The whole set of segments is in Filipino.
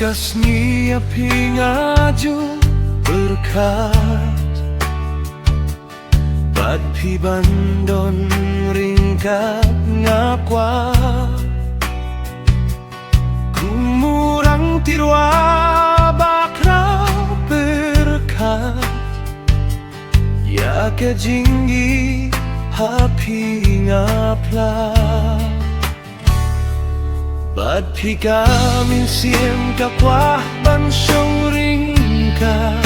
Mankas niya pingaju berkat Bad pibandon ringkat ngakwa Kumurang tirwa bakrau berkat Ya kejinggi hapi ngapla Bad pika min siem kakwah ban syong ringkat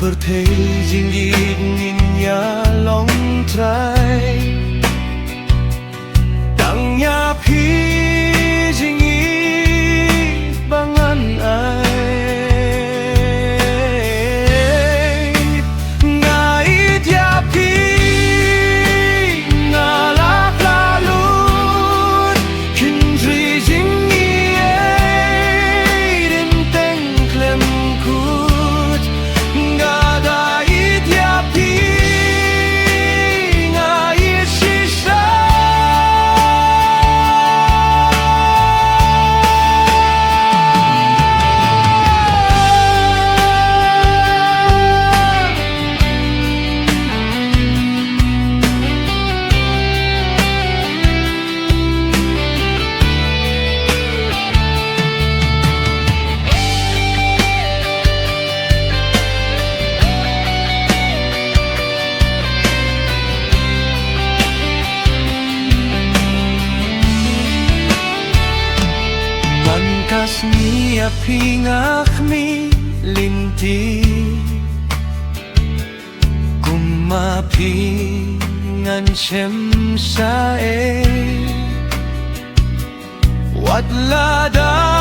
Pertei jinggit ninya long trai Tangnya pi jinggit bangan ai Ngait ya pi ngalak lalut Kindri jinggit renteng klem kut Mankas niya pingak mi linti Kumapingan siyem sa Wat lada